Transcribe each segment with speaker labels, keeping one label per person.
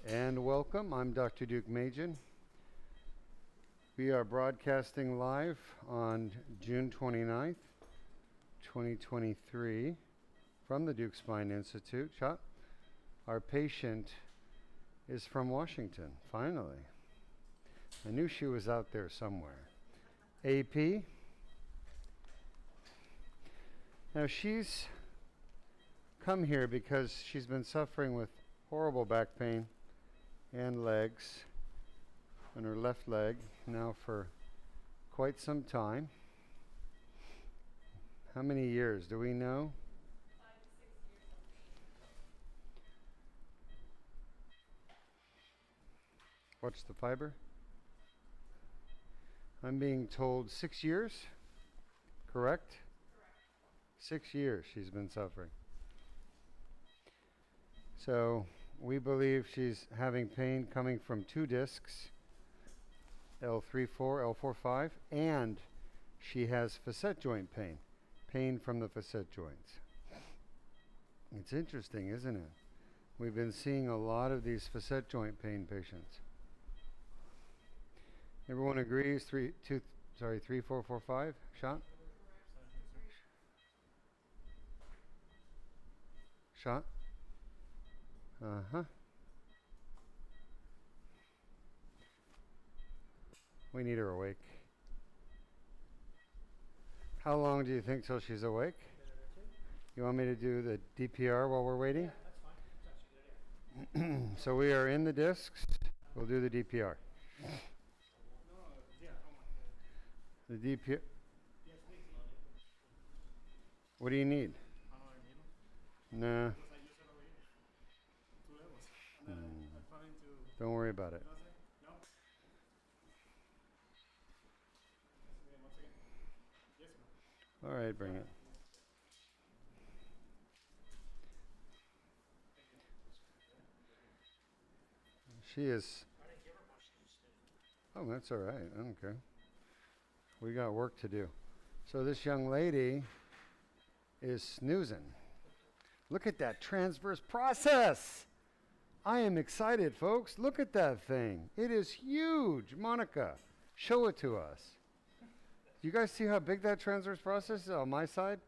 Speaker 1: And welcome. I'm Dr. Deuk Majin. We are broadcasting live on June 29th, 2023 from the Deuk Spine Institute. Shot. Our patient is from Washington, finally. I knew she was out there somewhere. AP. Now she's come here because she's been suffering with horrible back pain and legs, on her left leg now for quite some time. How many years do we know?
Speaker 2: 5 to 6 years.
Speaker 1: What's the fiber? I'm being told 6 years, correct?
Speaker 2: Correct.
Speaker 1: 6 years she's been suffering. So we believe she's having pain coming from two discs, L3-4, L4-5, and she has facet joint pain, pain from the facet joints. It's interesting, isn't it? We've been seeing a lot of these facet joint pain patients. Everyone agrees 3, 4, 4, 5, shot? Shot? Uh-huh. We need her awake. How long do you think till she's awake? You want me to do the DPR while we're waiting?
Speaker 3: Yeah, that's fine. That's actually a good idea.
Speaker 1: So we are in the discs. We'll do the DPR.
Speaker 3: No, yeah,
Speaker 1: The DPR.
Speaker 3: yes, please.
Speaker 1: What do you need?
Speaker 3: Another needle?
Speaker 1: Nah,
Speaker 3: Because I use it over here. 2 levels. And then I'm planning to...
Speaker 1: don't worry about it.
Speaker 3: No? Yes, again, once again. Yes or no?
Speaker 1: All right, bring it. She is.
Speaker 3: I didn't give her much use to.
Speaker 1: Oh, that's all right. I don't care. We got work to do. So this young lady is snoozing. Look at that transverse process. I am excited, folks. Look at that thing. It is huge. Monica, show it to us. Do you guys see how big that transverse process is on my side?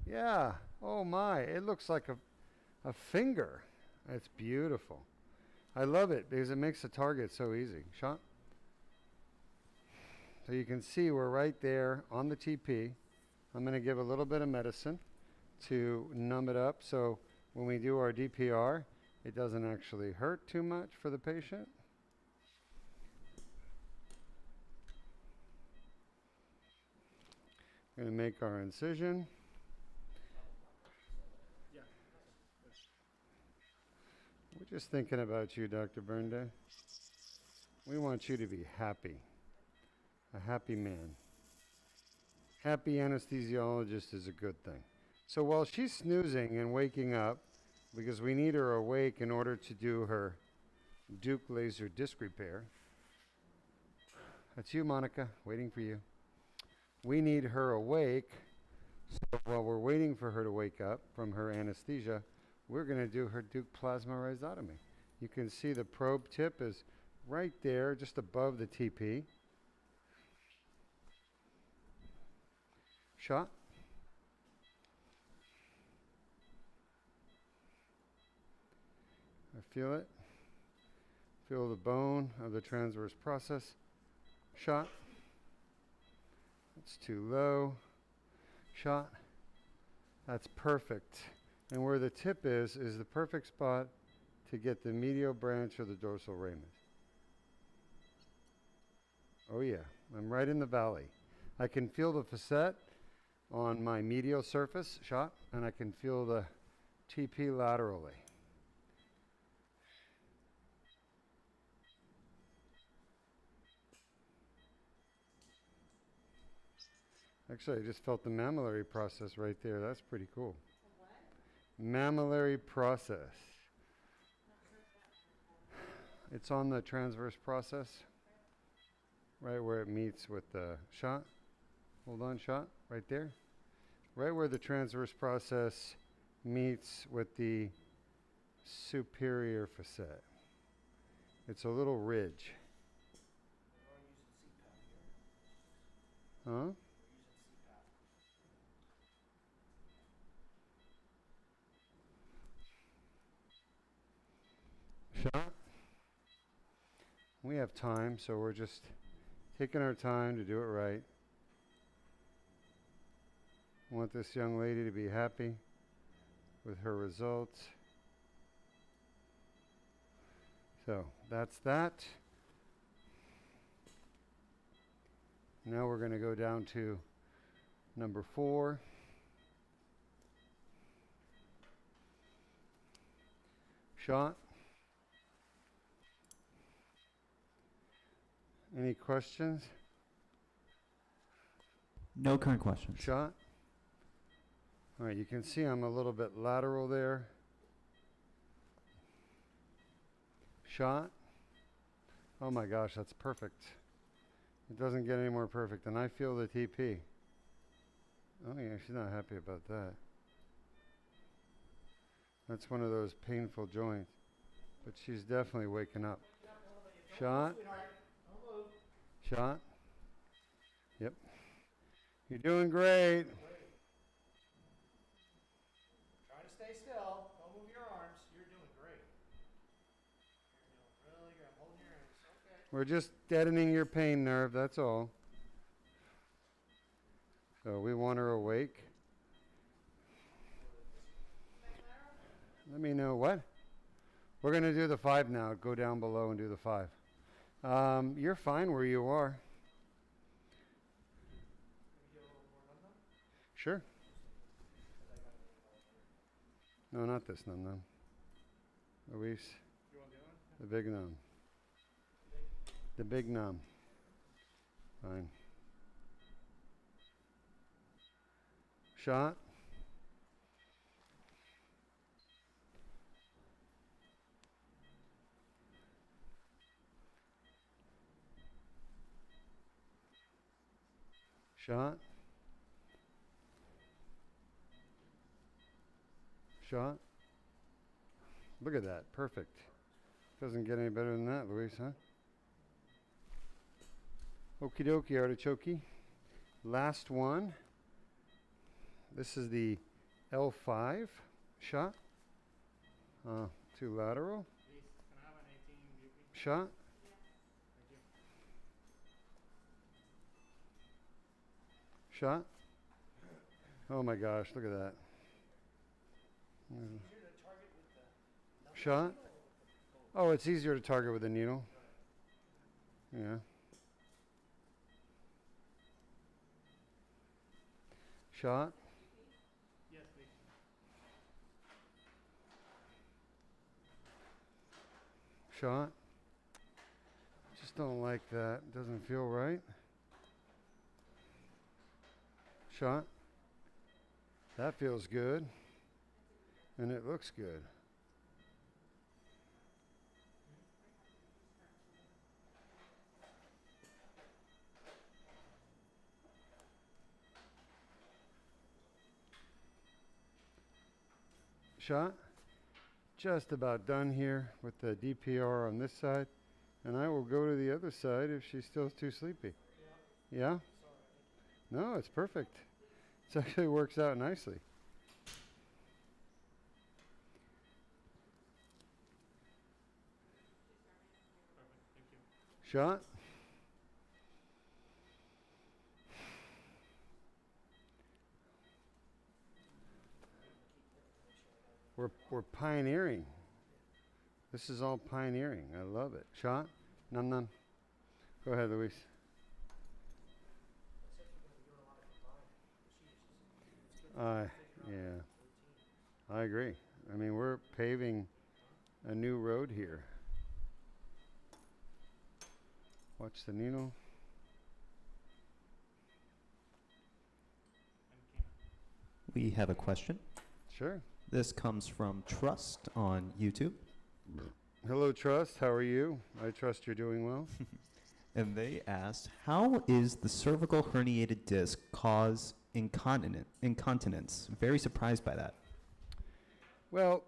Speaker 1: Yeah. Oh my. It looks like a finger. It's beautiful. I love it because it makes the target so easy. Shot. So you can see we're right there on the TP. I'm going to give a little bit of medicine to numb it up so when we do our DPR, it doesn't actually hurt too much for the patient. Going to make our incision.
Speaker 3: Yeah.
Speaker 1: We're just thinking about you, Dr. Burnday. We want you to be happy. A happy man. Happy anesthesiologist is a good thing. So while she's snoozing and waking up, because we need her awake in order to do her Deuk laser disc repair. That's you, Monica, waiting for you. We need her awake, so while we're waiting for her to wake up from her anesthesia, we're going to do her Deuk plasma rhizotomy. You can see the probe tip is right there, just above the TP. Shot. I feel it. Feel the bone of the transverse process. Shot. That's too low. Shot. That's perfect. And where the tip is the perfect spot to get the medial branch of the dorsal ramus. Oh yeah, I'm right in the valley. I can feel the facet on my medial surface, shot, and I can feel the TP laterally. Actually, I just felt the mammillary process right there. That's pretty cool.
Speaker 2: What?
Speaker 1: Mammillary process. It's on the transverse process, right where it meets with the shot. Hold on, shot, right there. Right where the transverse process meets with the superior facet. It's a little ridge. Huh? Shot? We have time, so we're just taking our time to do it right. I want this young lady to be happy with her results. So that's that. Now we're going to go down to number 4. Shot. Any questions?
Speaker 4: No current questions.
Speaker 1: Shot. All right, you can see I'm a little bit lateral there. Shot. Oh my gosh, that's perfect. It doesn't get any more perfect, and I feel the TP. Oh yeah, she's not happy about that. That's one of those painful joints, but she's definitely waking up. Shot. Shot. Yep. You're doing great.
Speaker 5: Try to stay still. Don't move your arms. You're doing great. You're doing really good. I'm holding your hands. Okay.
Speaker 1: We're just deadening your pain nerve, that's all. So we want her awake. Let me know what? We're going to do the 5 now. Go down below and do the 5. You're fine where you are. Sure. No, not this num num. Luis,
Speaker 3: You want the other one?
Speaker 1: the big num. The big num. Fine. Shot. Shot. Shot. Look at that. Perfect. Doesn't get any better than that, Luis, huh? Okie dokie, artichoke. Last one. This is the L5 shot. Two lateral.
Speaker 3: Please, can I have an 18 DP?
Speaker 1: Shot.
Speaker 3: Thank you.
Speaker 1: Shot. Oh my gosh, look at that. Shot. Oh, it's easier to target with a needle. Yeah. Shot.
Speaker 3: Yes, please.
Speaker 1: Shot. Just don't like that. Doesn't feel right. Shot. That feels good. And it looks good. Shot. Just about done here with the DPR on this side. And I will go to the other side if she's still too sleepy. Yeah? No, it's perfect. It actually works out nicely.
Speaker 3: Perfect. Thank you.
Speaker 1: Shot. We're pioneering. This is all pioneering. I love it. Shot. Num num. Go ahead, Luis. Yeah. I agree. I mean, we're paving a new road here. Watch the needle.
Speaker 3: And Kena.
Speaker 4: We have a question.
Speaker 1: Sure.
Speaker 4: This comes from Trust on YouTube.
Speaker 1: Hello, Trust. How are you? I trust you're doing well.
Speaker 4: And they asked, how is the cervical herniated disc cause incontinence? Very surprised by that.
Speaker 1: Well,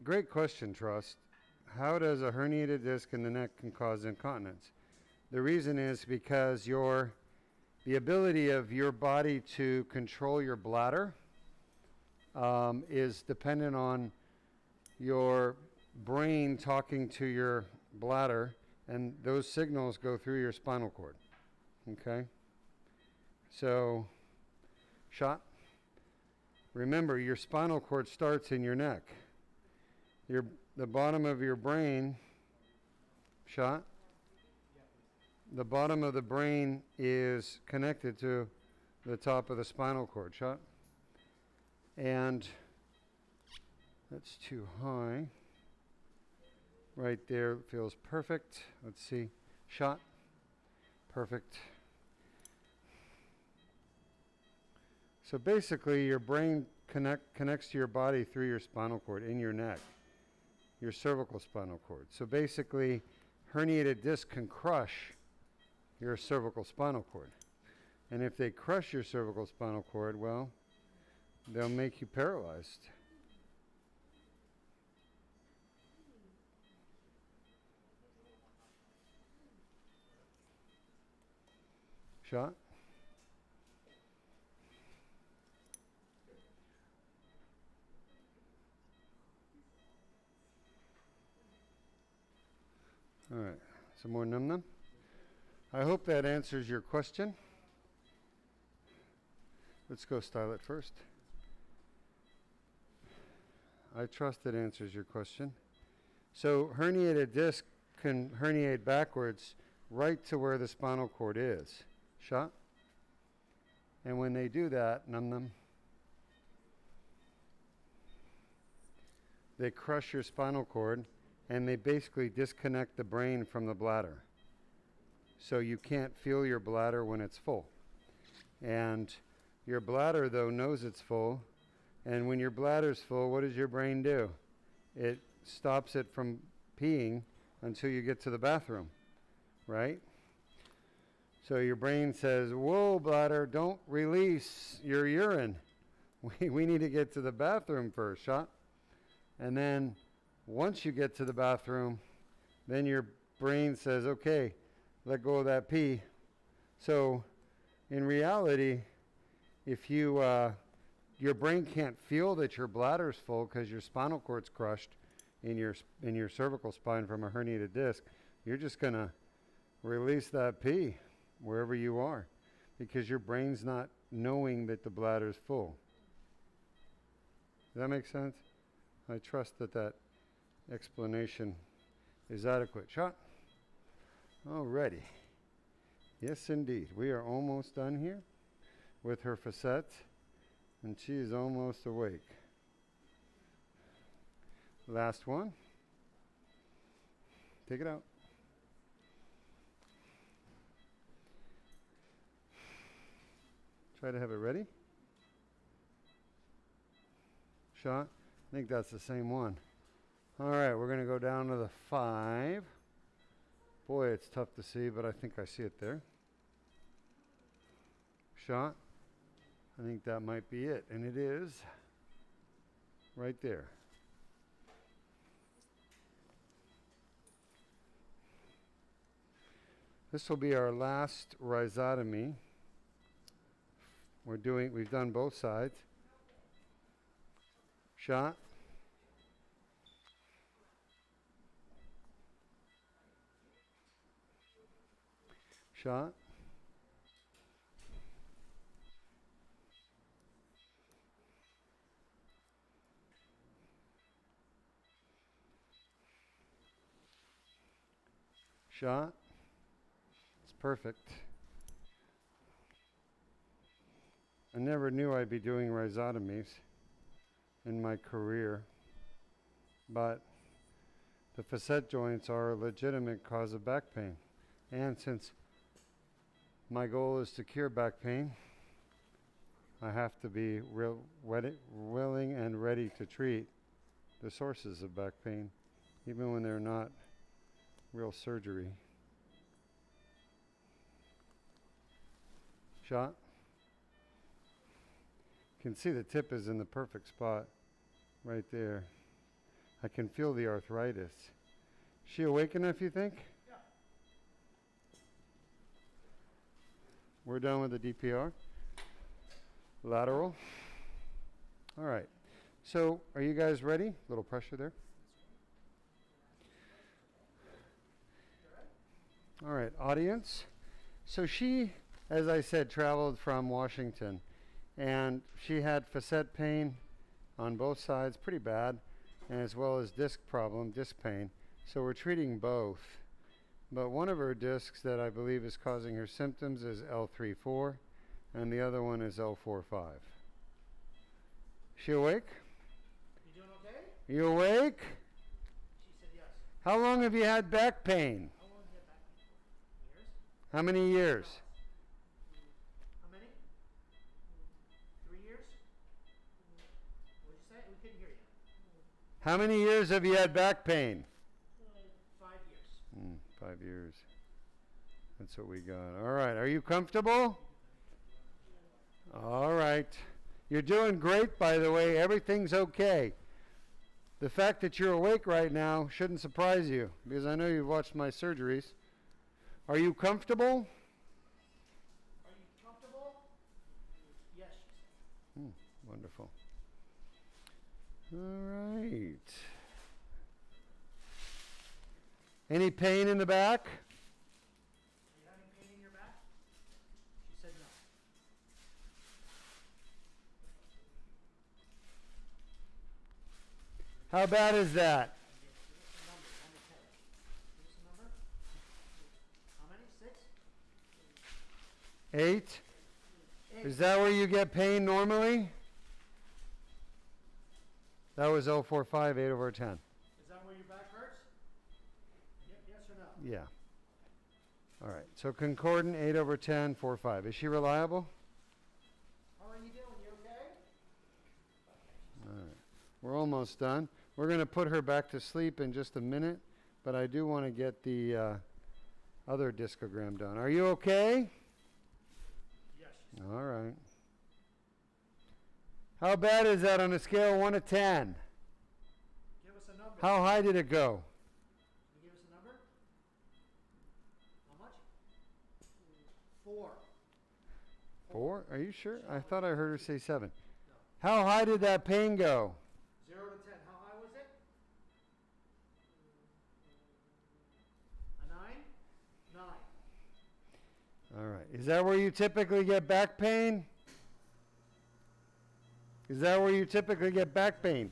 Speaker 1: great question, Trust. how does a herniated disc in the neck can cause incontinence? The reason is because the ability of your body to control your bladder is dependent on your brain talking to your bladder, and those signals go through your spinal cord. Okay? So, shot. Remember, your spinal cord starts in your neck. The bottom of your brain, shot. The bottom of the brain is connected to the top of the spinal cord, shot. And that's too high. Right there feels perfect. Let's see. Shot. Perfect. So basically, your brain connects to your body through your spinal cord in your neck, your cervical spinal cord. So basically, herniated disc can crush your cervical spinal cord. And if they crush your cervical spinal cord, well, they'll make you paralyzed. Shot. All right, some more num-num. I hope that answers your question. Let's go style it first. I trust it answers your question. So herniated disc can herniate backwards right to where the spinal cord is. Shot. And when they do that, num-num, they crush your spinal cord and they basically disconnect the brain from the bladder. So you can't feel your bladder when it's full. And your bladder, though, knows it's full. And when your bladder's full, what does your brain do? It stops it from peeing until you get to the bathroom, right? So your brain says, whoa, bladder, don't release your urine. We need to get to the bathroom first, shot. And then once you get to the bathroom, then your brain says, okay, let go of that pee. So in reality, if your brain can't feel that your bladder's full because your spinal cord's crushed in your cervical spine from a herniated disc, you're just going to release that pee wherever you are because your brain's not knowing that the bladder's full. Does that make sense? I trust that explanation is adequate. Shot. Alrighty. Yes, indeed. We are almost done here with her facet, and she is almost awake. Last one. Take it out. Try to have it ready. Shot. I think that's the same one. All right, we're going to go down to the 5. Boy, it's tough to see, but I think I see it there. Shot. I think that might be it, and it is right there. This will be our last rhizotomy. We've done both sides. Shot. Shot. Shot. It's perfect. I never knew I'd be doing rhizotomies in my career, but the facet joints are a legitimate cause of back pain. And since my goal is to cure back pain, I have to be willing and ready to treat the sources of back pain, even when they're not real surgery. Shot. You can see the tip is in the perfect spot right there. I can feel the arthritis. She awake enough, you think?
Speaker 5: Yeah.
Speaker 1: We're done with the DPR. Lateral. All right. So, are you guys ready? A little pressure there. All right, audience. So she, as I said, traveled from Washington, and she had facet pain on both sides, pretty bad, and as well as disc pain. So we're treating both. But one of her discs that I believe is causing her symptoms is L3-4, and the other one is L4-5. She awake?
Speaker 5: You doing okay?
Speaker 1: You awake?
Speaker 5: She said yes.
Speaker 1: How long have you had back pain?
Speaker 5: How long did you have back pain for? Years?
Speaker 1: How many years?
Speaker 5: How many? 3 years? What did you say? We couldn't hear you.
Speaker 1: How many years have you had back pain?
Speaker 5: 5 years.
Speaker 1: 5 years. That's what we got. All right. Are you comfortable? All right. You're doing great, by the way. Everything's okay. The fact that you're awake right now shouldn't surprise you, because I know you've watched my surgeries. Are you comfortable?
Speaker 5: Are you comfortable? Yes, she said.
Speaker 1: Wonderful. All right. Any pain in the back?
Speaker 5: Are you having pain in your back? She said no.
Speaker 1: How bad is that?
Speaker 5: Give us a number, 1 to 10. Give us a number. How many? 6?
Speaker 1: 8?
Speaker 5: 8.
Speaker 1: Is that where you get pain normally? That was L4-5, 8/10.
Speaker 5: Is that where your back hurts? Yes or no?
Speaker 1: Yeah. All right. So concordant, 8/10, 4-5. Is she reliable?
Speaker 5: How are you doing? You okay?
Speaker 1: All right. We're almost done. We're going to put her back to sleep in just a minute, but I do want to get the other discogram done. Are you okay?
Speaker 5: Yes.
Speaker 1: All right. How bad is that on a scale of 1 to 10?
Speaker 5: Give us a number.
Speaker 1: How high did it go?
Speaker 5: Can you give us a number? How much? 4.
Speaker 1: 4? Are you sure? I thought I heard her say 7. How high did that pain go?
Speaker 5: 0 to 10. How high was it? A 9? 9.
Speaker 1: All right. Is that where you typically get back pain? Is that where you typically get back pain?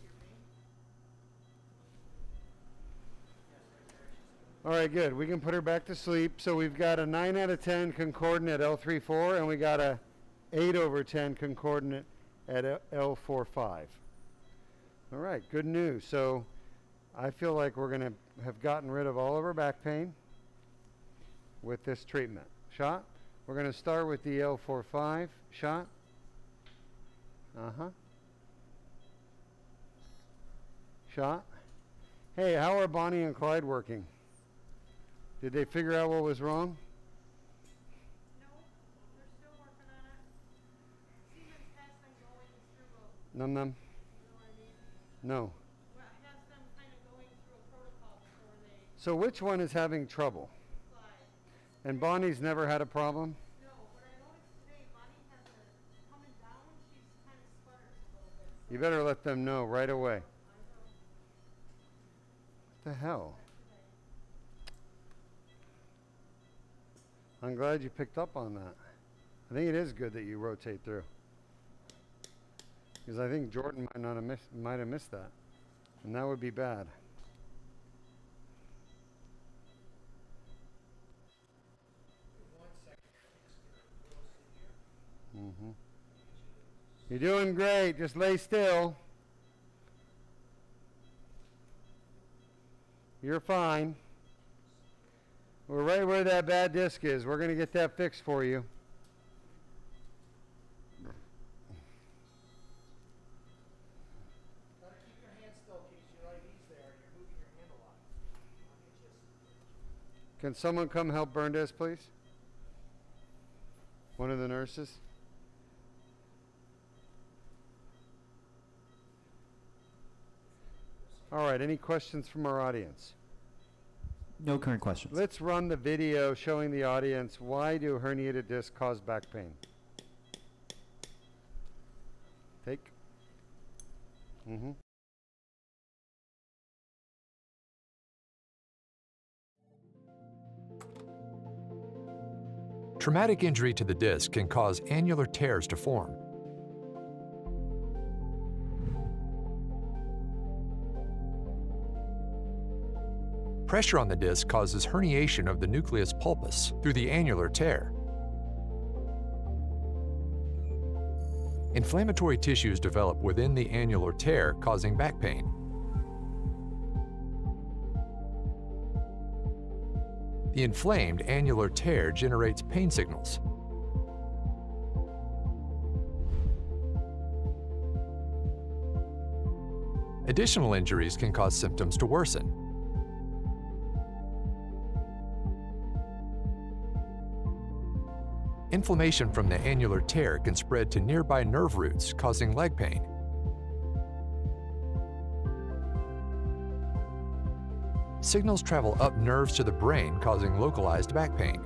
Speaker 1: All right, good. We can put her back to sleep. So we've got a 9 out of 10 concordant at L3-4, and we got a 8/10 concordant at L4-5. All right, good news. So I feel like we're going to have gotten rid of all of her back pain with this treatment. Shot. We're going to start with the L4-5 shot. Shot. Hey, how are Bonnie and Clyde working? Did they figure out what was wrong?
Speaker 2: No, they're still working on it. Siemens has them going through a,
Speaker 1: Num num?
Speaker 2: you know what I mean?
Speaker 1: No.
Speaker 2: Well, it has them kind of going through a protocol before they
Speaker 1: So which one is having trouble?
Speaker 2: fly.
Speaker 1: And Bonnie's never had a problem?
Speaker 2: No, but I noticed today Bonnie has a, coming down, she's kind of sputters a little bit. So
Speaker 1: You better let them know right away.
Speaker 2: I will
Speaker 1: What the hell?
Speaker 2: today.
Speaker 1: I'm glad you picked up on that. I think it is good that you rotate through. Because I think Jordan might have missed that. And that would be bad. You're doing great. Just lay still. You're fine. We're right where that bad disc is. We're going to get that fixed for you.
Speaker 5: Try to keep your hands still because your IV's there and you're moving your hand a lot. I'll get you
Speaker 1: Can someone come help Berndes, please? One of the nurses? All right, any questions from our audience?
Speaker 4: No current questions.
Speaker 1: Let's run the video showing the audience why do herniated discs cause back pain. Take. Mm-hmm.
Speaker 6: Traumatic injury to the disc can cause annular tears to form. Pressure on the disc causes herniation of the nucleus pulpus through the annular tear. Inflammatory tissues develop within the annular tear, causing back pain. The inflamed annular tear generates pain signals. Additional injuries can cause symptoms to worsen. Inflammation from the annular tear can spread to nearby nerve roots, causing leg pain. Signals travel up nerves to the brain, causing localized back pain.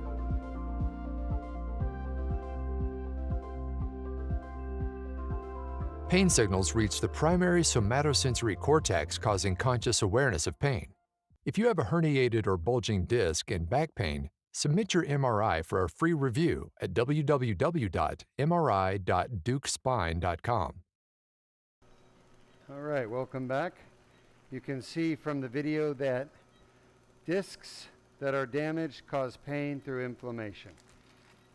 Speaker 6: Pain signals reach the primary somatosensory cortex, causing conscious awareness of pain. If you have a herniated or bulging disc and back pain, submit your MRI for a free review at www.mri.deukspine.com.
Speaker 1: All right, welcome back. You can see from the video that discs that are damaged cause pain through inflammation.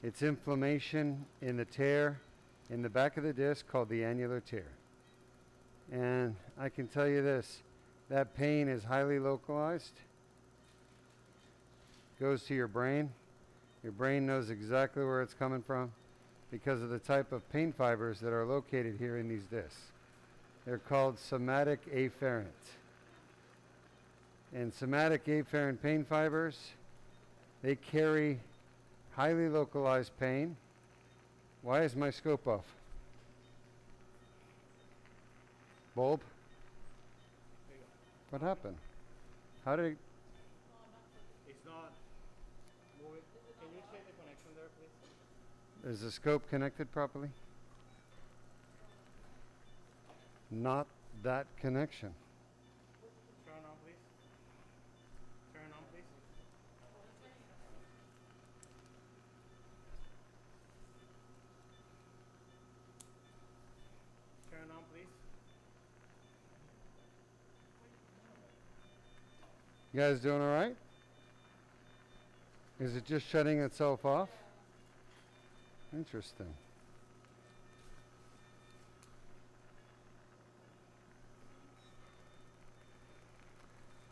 Speaker 1: It's inflammation in the tear in the back of the disc called the annular tear. And I can tell you this, that pain is highly localized. Goes to your brain. Your brain knows exactly where it's coming from because of the type of pain fibers that are located here in these discs. They're called somatic afferent. And somatic afferent pain fibers, they carry highly localized pain. Why is my scope off? Bulb? What happened? How did it?
Speaker 5: It's not moving. Can you check the connection there, please?
Speaker 1: Is the scope connected properly? Not that connection.
Speaker 5: Turn on, please. Turn on, please. Turn on, please.
Speaker 1: You guys doing all right? Is it just shutting itself off? Interesting.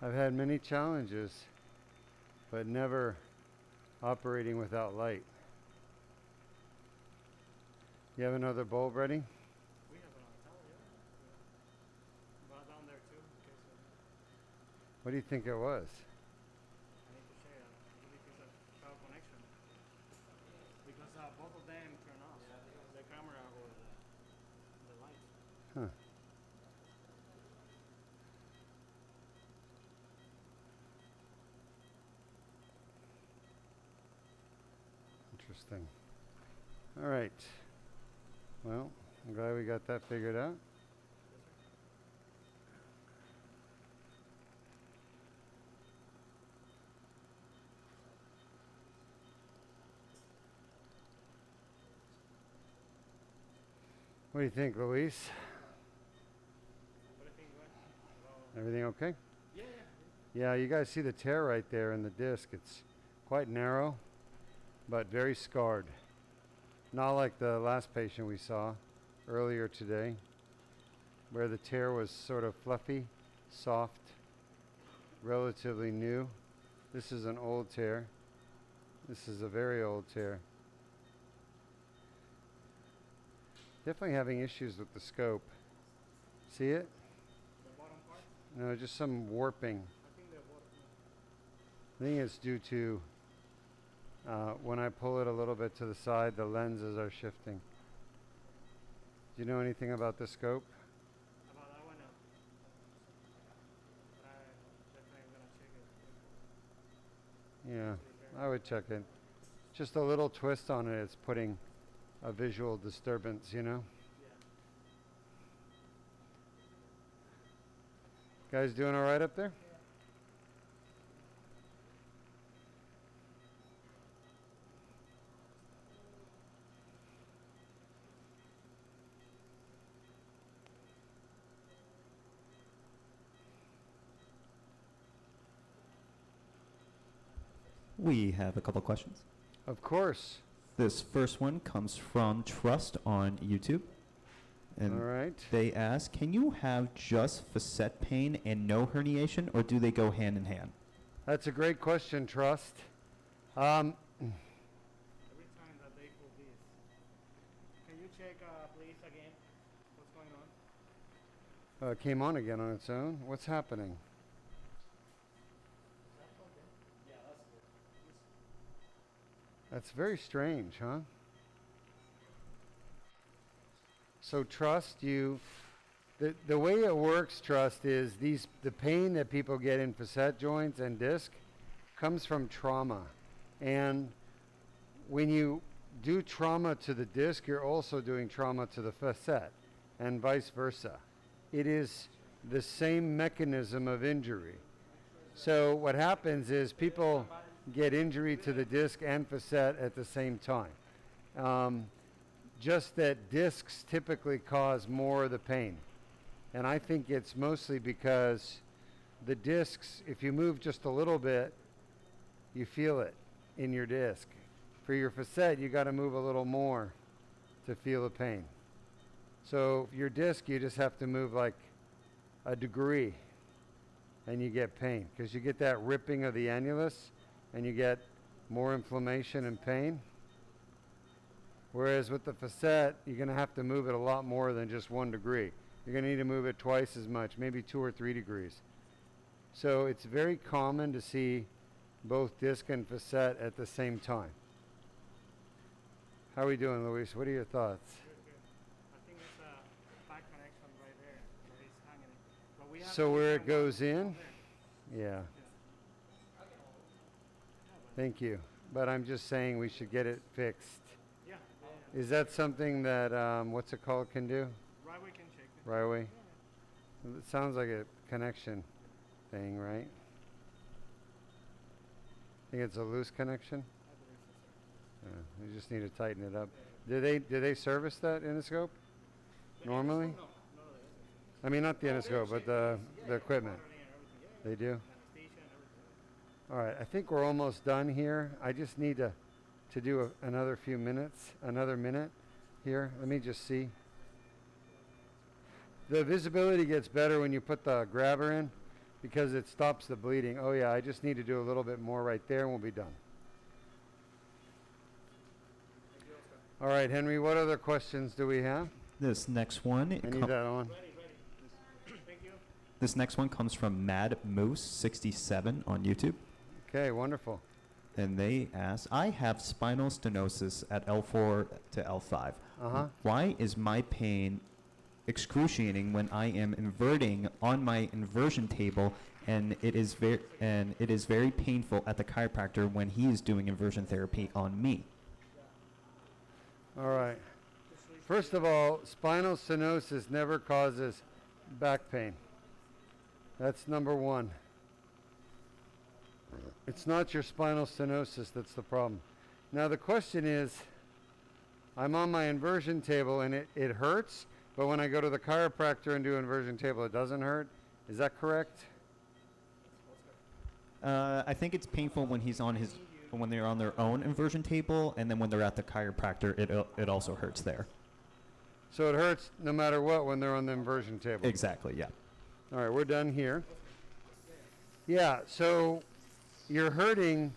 Speaker 1: I've had many challenges, but never operating without light. You have another bulb ready?
Speaker 5: We have it on tower, yeah. But down there too, in case of,
Speaker 1: What do you think it was?
Speaker 5: I need to check it. Maybe it's a power connection. Because both of them turn off. The camera or the light.
Speaker 1: Huh. Interesting. All right. Well, I'm glad we got that figured out. What do you think, Luis?
Speaker 5: What do you think, what? Well,
Speaker 1: Everything okay?
Speaker 5: yeah.
Speaker 1: Yeah, you guys see the tear right there in the disc. It's quite narrow, but very scarred. Not like the last patient we saw earlier today, where the tear was sort of fluffy, soft, relatively new. This is an old tear. This is a very old tear. Definitely having issues with the scope. See it?
Speaker 5: The bottom part?
Speaker 1: No, just some warping.
Speaker 5: I think the bottom.
Speaker 1: I think it's due to when I pull it a little bit to the side, the lenses are shifting. Do you know anything about the scope?
Speaker 5: About that one, no. But I definitely gonna check it.
Speaker 1: Yeah, I would check it. Just a little twist on it, it's putting a visual disturbance, you know? Guys doing all right up there?
Speaker 4: We have a couple questions.
Speaker 1: Of course.
Speaker 4: This first one comes from Trust on YouTube. And
Speaker 1: All right.
Speaker 4: they ask, can you have just facet pain and no herniation, or do they go hand in hand?
Speaker 1: That's a great question, Trust.
Speaker 5: Every time that they pull this, can you check, please, again, what's going on?
Speaker 1: It came on again on its own. What's happening? That's very strange, huh? So Trust, the way it works, Trust, is the pain that people get in facet joints and disc comes from trauma. And when you do trauma to the disc, you're also doing trauma to the facet, and vice versa. It is the same mechanism of injury. So what happens is people get injury to the disc and facet at the same time. Just that discs typically cause more of the pain. And I think it's mostly because the discs, if you move just a little bit, you feel it in your disc. For your facet, you got to move a little more to feel the pain. So your disc, you just have to move like a degree and you get pain, because you get that ripping of the annulus and you get more inflammation and pain. Whereas with the facet, you're going to have to move it a lot more than just 1 degree. You're going to need to move it twice as much, maybe 2 or 3 degrees. So it's very common to see both disc and facet at the same time. How are we doing, Luis? What are your thoughts?
Speaker 5: Good. I think it's a back connection right there that is hanging. But we have
Speaker 1: So
Speaker 5: to
Speaker 1: where it
Speaker 5: find
Speaker 1: goes
Speaker 5: out
Speaker 1: in?
Speaker 5: there.
Speaker 1: Yeah. Thank you. But I'm just saying we should get it fixed.
Speaker 5: Yeah.
Speaker 1: Is that something that, what's it called, can do?
Speaker 5: Right, we can check it.
Speaker 1: Right away? It sounds like a connection thing, right? Think it's a loose connection?
Speaker 5: I believe so, sir.
Speaker 1: Yeah, you just need to tighten it up. Do they service that endoscope normally?
Speaker 5: No,
Speaker 1: I mean, not the endoscope, but the equipment.
Speaker 5: monitoring and everything. Yeah,
Speaker 1: They do?
Speaker 5: anesthesia and everything.
Speaker 1: All right, I think we're almost done here. I just need to do another few minutes, another minute here. Let me just see. The visibility gets better when you put the grabber in because it stops the bleeding. Oh yeah, I just need to do a little bit more right there and we'll be done. All right, Henry, what other questions do we have?
Speaker 4: This next one,
Speaker 1: I need that on.
Speaker 5: Thank you.
Speaker 4: this next one comes from Mad Moose 67 on YouTube.
Speaker 1: Okay, wonderful.
Speaker 4: And they ask, I have spinal stenosis at L4 to L5.
Speaker 1: Uh-huh.
Speaker 4: Why is my pain excruciating when I am inverting on my inversion table, and it is very painful at the chiropractor when he is doing inversion therapy on me?
Speaker 1: All right. First of all, spinal stenosis never causes back pain. That's number one. It's not your spinal stenosis that's the problem. Now the question is, I'm on my inversion table and it hurts, but when I go to the chiropractor and do inversion table, it doesn't hurt. Is that correct?
Speaker 4: I think it's painful when when they're on their own inversion table, and then when they're at the chiropractor, it also hurts there.
Speaker 1: So it hurts no matter what when they're on the inversion table.
Speaker 4: Exactly, yeah.
Speaker 1: All right, we're done here. Yeah, so you're hurting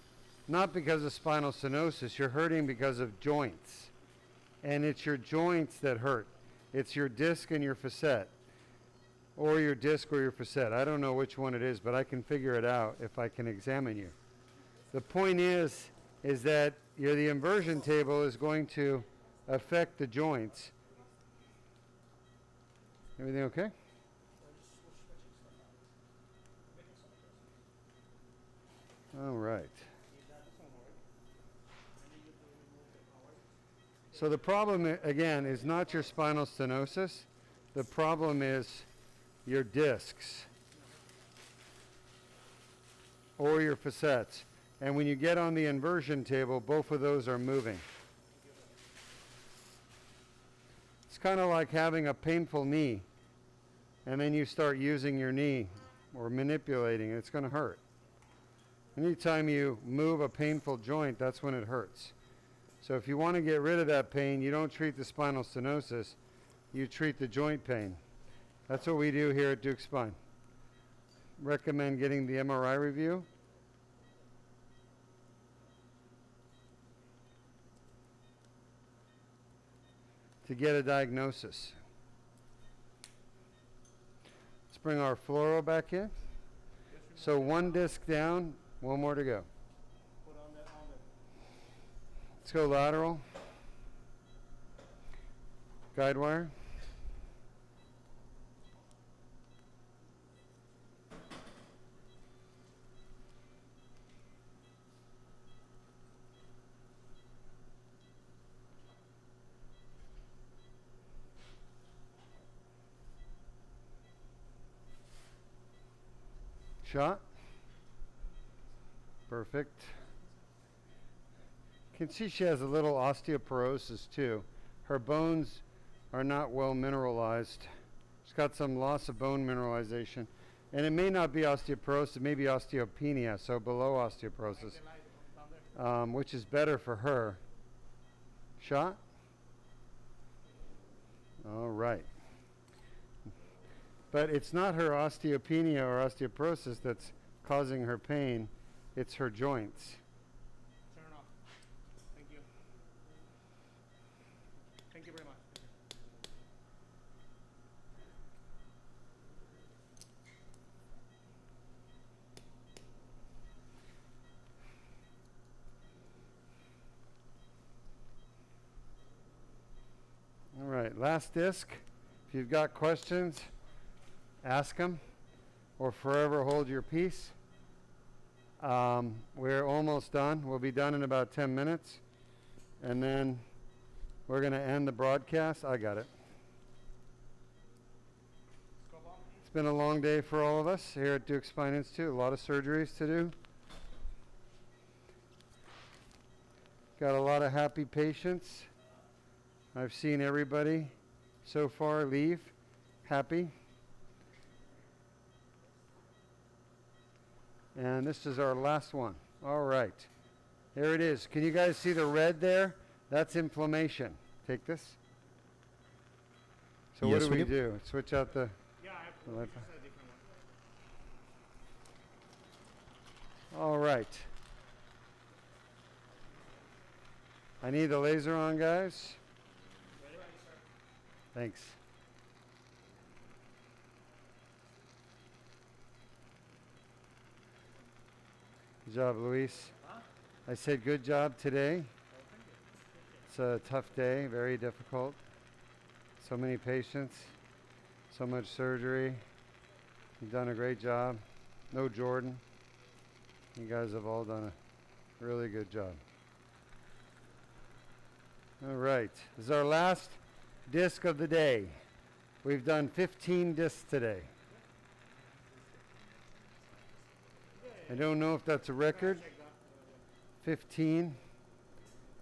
Speaker 1: not because of spinal stenosis, you're hurting because of joints. And it's your joints that hurt. It's your disc and your facet. Or your disc or your facet. I don't know which one it is, but I can figure it out if I can examine you. The point is that the inversion table is going to affect the joints. Everything okay? All right. So the problem, again, is not your spinal stenosis. The problem is your discs or your facets. And when you get on the inversion table, both of those are moving. It's kind of like having a painful knee, and then you start using your knee or manipulating it. It's going to hurt. Anytime you move a painful joint, that's when it hurts. So if you want to get rid of that pain, you don't treat the spinal stenosis, you treat the joint pain. That's what we do here at Deuk Spine. Recommend getting the MRI review. To get a diagnosis. Let's bring our fluoro back in. So one disc down, one more to go. Let's go lateral. Guide wire. Shot. Perfect. You can see she has a little osteoporosis too. Her bones are not well mineralized. She's got some loss of bone mineralization. And it may not be osteoporosis, it may be osteopenia, so below osteoporosis, which is better for her. Shot. All right. But it's not her osteopenia or osteoporosis that's causing her pain, it's her joints.
Speaker 5: Turn off. Thank you. Thank you very much.
Speaker 1: All right, last disc. If you've got questions, ask them or forever hold your peace. We're almost done. We'll be done in about 10 minutes. And then we're going to end the broadcast. I got it. It's been a long day for all of us here at Deuk Spine Institute. A lot of surgeries to do. Got a lot of happy patients. I've seen everybody so far leave happy. And this is our last one. All right. There it is. Can you guys see the red there? That's inflammation. Take this. So
Speaker 4: Yes,
Speaker 1: what
Speaker 4: we
Speaker 1: do we
Speaker 4: do.
Speaker 1: do? Switch out the...
Speaker 5: Yeah, I
Speaker 1: the light
Speaker 5: just
Speaker 1: bulb.
Speaker 5: a different one.
Speaker 1: All right. I need the laser on, guys. Thanks. Good job, Luis. I said good job today. It's a tough day, very difficult. So many patients, so much surgery. You've done a great job. No Jordan. You guys have all done a really good job. All right, this is our last disc of the day. We've done 15 discs today. I don't know if that's a record. 15,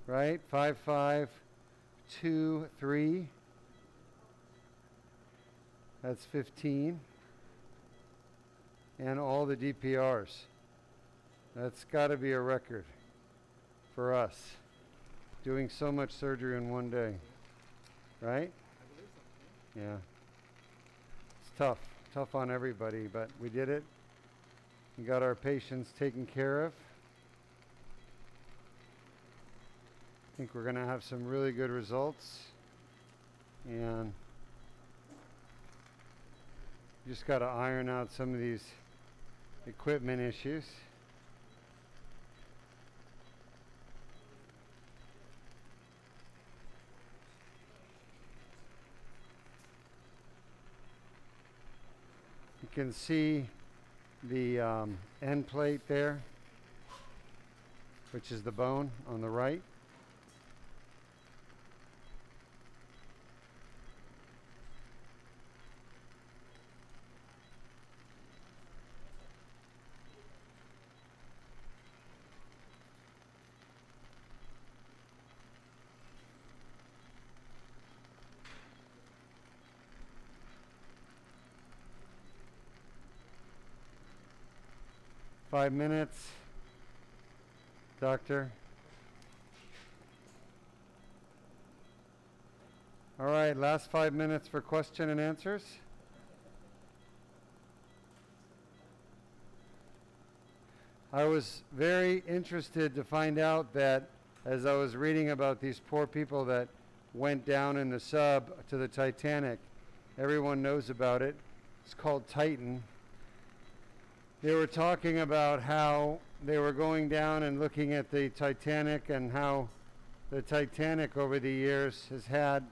Speaker 1: right? 5, 5, 2, 3. That's 15. And all the DPRs. That's got to be a record for us. Doing so much surgery in one day. Right? Yeah. It's tough. Tough on everybody, but we did it. We got our patients taken care of. I think we're going to have some really good results. And just got to iron out some of these equipment issues. You can see the end plate there, which is the bone on the right. 5 minutes. Doctor. All right, last 5 minutes for question and answers. I was very interested to find out that as I was reading about these poor people that went down in the sub to the Titanic, everyone knows about it. It's called Titan. They were talking about how they were going down and looking at the Titanic and how the Titanic over the years has had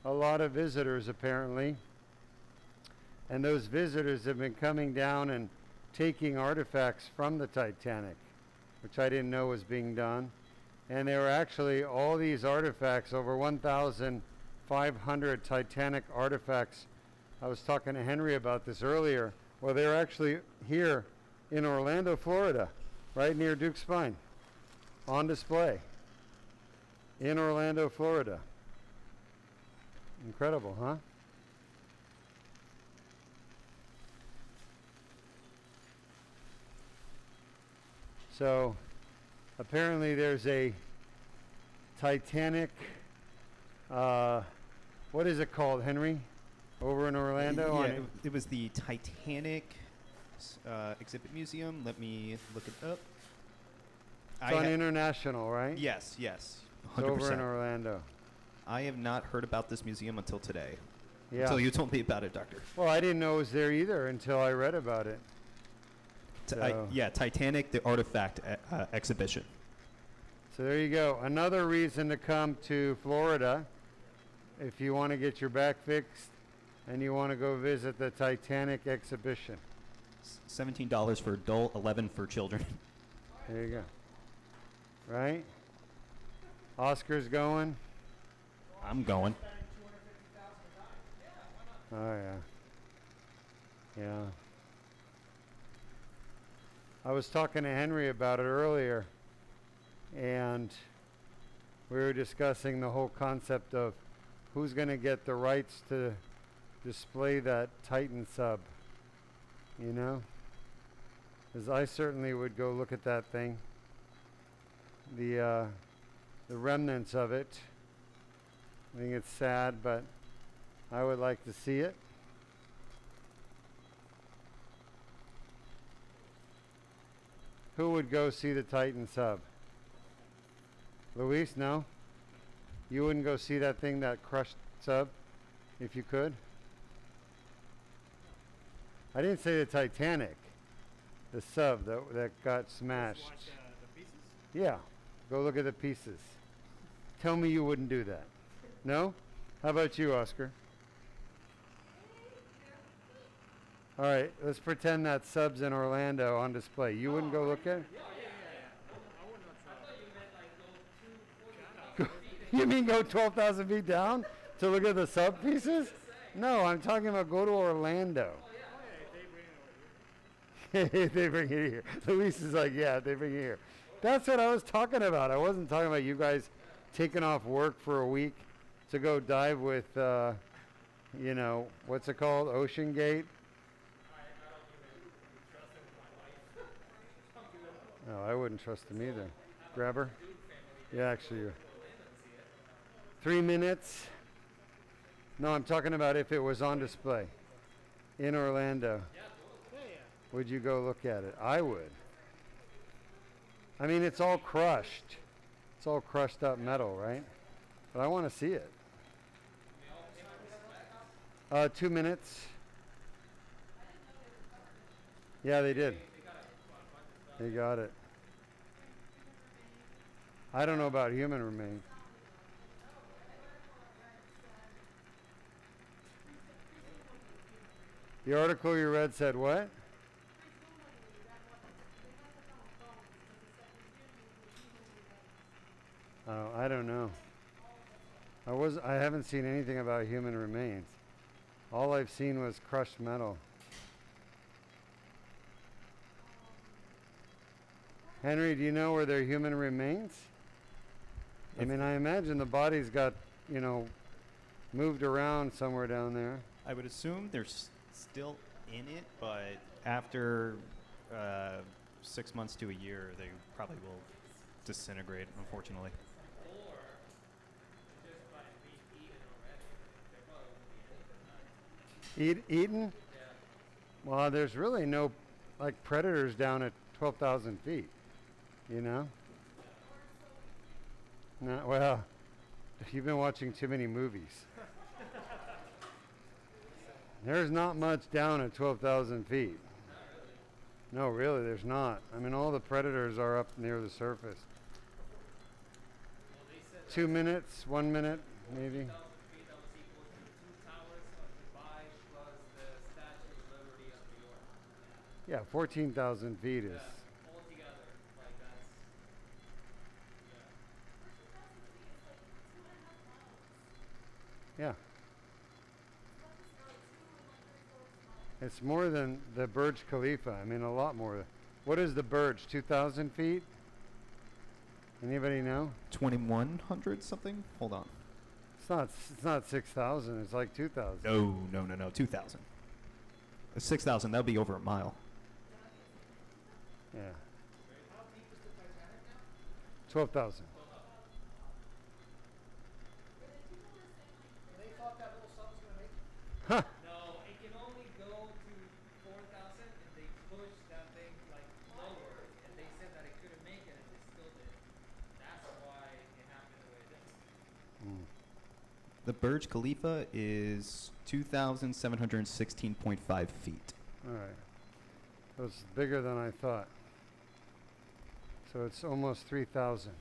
Speaker 1: a lot of visitors apparently. And those visitors have been coming down and taking artifacts from the Titanic, which I didn't know was being done. And there were actually all these artifacts, over 1,500 Titanic artifacts. I was talking to Henry about this earlier. Well, they're actually here in Orlando, Florida, right near Deuk's Spine, on display in Orlando, Florida. Incredible, huh? So apparently there's a Titanic, what is it called, Henry? Over in Orlando?
Speaker 4: Yeah, it was the Titanic exhibit museum. Let me look it up.
Speaker 1: It's on International, right?
Speaker 4: Yes, yes. 100%.
Speaker 1: It's over in Orlando.
Speaker 4: I have not heard about this museum until today.
Speaker 1: Yeah.
Speaker 4: Until you told me about it, Doctor.
Speaker 1: Well, I didn't know it was there either until I read about it.
Speaker 4: Yeah, Titanic, the artifact exhibition.
Speaker 1: So there you go. Another reason to come to Florida if you want to get your back fixed and you want to go visit the Titanic exhibition.
Speaker 4: $17 for adult, $11 for children.
Speaker 1: There you go. Right? Oscar's going.
Speaker 4: I'm going.
Speaker 1: Oh, yeah. Yeah. I was talking to Henry about it earlier, and we were discussing the whole concept of who's going to get the rights to display that Titan sub, you know? Because I certainly would go look at that thing, the remnants of it. I think it's sad, but I would like to see it. Who would go see the Titan sub? Luis, no? You wouldn't go see that thing, that crushed sub, if you could? I didn't say the Titanic. The sub that got smashed.
Speaker 5: Watch the pieces.
Speaker 1: Yeah, go look at the pieces. Tell me you wouldn't do that. No? How about you, Oscar? All right, let's pretend that sub's in Orlando on display. You wouldn't go look at it? You mean go 12,000 feet down to look at the sub pieces? No, I'm talking about go to Orlando. They bring it here. Luis is like, yeah, they bring it here. That's what I was talking about. I wasn't talking about you guys taking off work for a week to go dive with, you know, what's it called? Ocean Gate? No, I wouldn't trust him either. Grab her? Yeah, actually. 3 minutes? No, I'm talking about if it was on display in Orlando. Would you go look at it? I would. I mean, it's all crushed. It's all crushed up metal, right? But I want to see it. 2 minutes. Yeah, they did. They got it. I don't know about human remains. The article you read said what? Oh, I don't know. I haven't seen anything about human remains. All I've seen was crushed metal. Henry, do you know where there are human remains? I mean, I imagine the body's got, you know, moved around somewhere down there.
Speaker 4: I would assume they're still in it, but after 6 months to a year, they probably will disintegrate, unfortunately.
Speaker 1: Eaten? Well, there's really no like predators down at 12,000 feet, you know? No, well, you've been watching too many movies. There's not much down at 12,000 feet. No, really, there's not. I mean, all the predators are up near the surface. 2 minutes, 1 minute, maybe. Yeah, 14,000 feet is. Yeah. It's more than the Burj Khalifa. I mean, a lot more. What is the Burj? 2,000 feet? Anybody know?
Speaker 4: 2,100 something? Hold on.
Speaker 1: It's not 6,000. It's like 2,000.
Speaker 4: No. 2,000. 6,000, that would be over a mile.
Speaker 1: Yeah. 12,000.
Speaker 5: They thought that little sub was going to make it.
Speaker 1: Huh.
Speaker 7: No, it can only go to 4,000 and they pushed that thing like lower and they said that it couldn't make it and they still did. That's why it happened the way it did.
Speaker 4: The Burj Khalifa is 2,716.5 feet.
Speaker 1: All right. So it's bigger than I thought. So it's almost 3,000.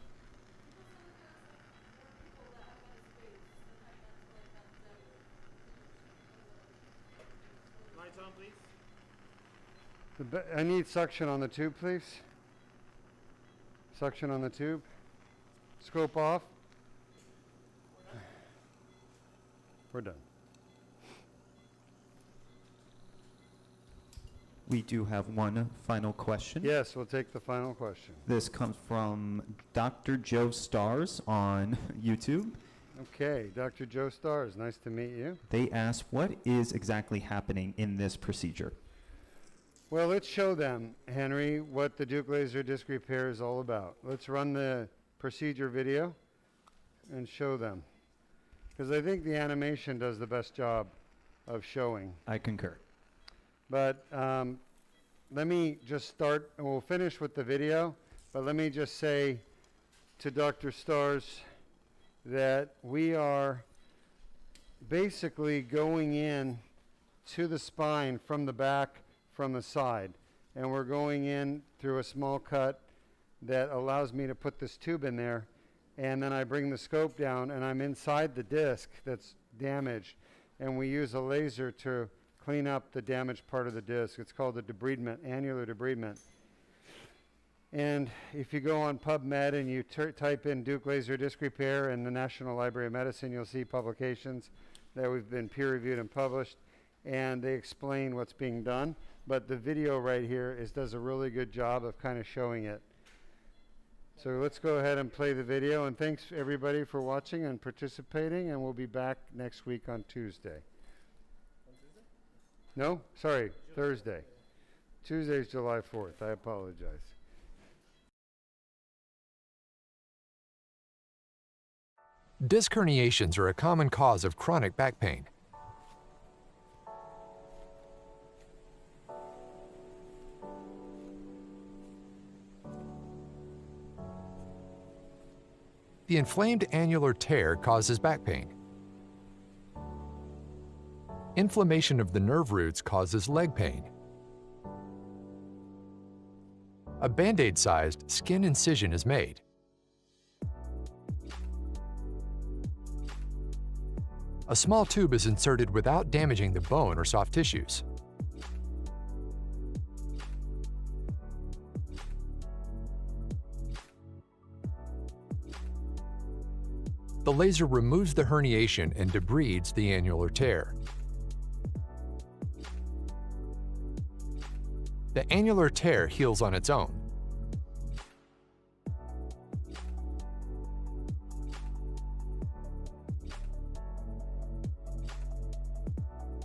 Speaker 5: Lights on, please.
Speaker 1: I need suction on the tube, please. Suction on the tube. Scope off. We're done.
Speaker 4: We do have one final question.
Speaker 1: Yes, we'll take the final question.
Speaker 4: This comes from Dr. Joe Stars on YouTube.
Speaker 1: Okay, Dr. Joe Stars, nice to meet you.
Speaker 4: They ask, what is exactly happening in this procedure?
Speaker 1: Well, let's show them, Henry, what the Deuk laser disc repair is all about. Let's run the procedure video and show them. Because I think the animation does the best job of showing.
Speaker 4: I concur.
Speaker 1: But let me just start, and we'll finish with the video, but let me just say to Dr. Stars that we are basically going in to the spine from the back, from the side. And we're going in through a small cut that allows me to put this tube in there. And then I bring the scope down, and I'm inside the disc that's damaged. And we use a laser to clean up the damaged part of the disc. It's called a debridement, annular debridement. And if you go on PubMed and you type in Deuk laser disc repair in the National Library of Medicine, you'll see publications that we've been peer-reviewed and published, and they explain what's being done. But the video right here does a really good job of kind of showing it. So let's go ahead and play the video, and thanks everybody for watching and participating, and we'll be back next week on Tuesday. No? Sorry, Thursday. Tuesday's July 4th. I apologize.
Speaker 6: Disc herniations are a common cause of chronic back pain. The inflamed annular tear causes back pain. Inflammation of the nerve roots causes leg pain. A Band-Aid-sized skin incision is made. A small tube is inserted without damaging the bone or soft tissues. The laser removes the herniation and debrides the annular tear. The annular tear heals on its own.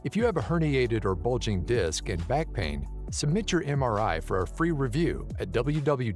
Speaker 6: If you have a herniated or bulging disc and back pain, Submit your MRI for a free review at www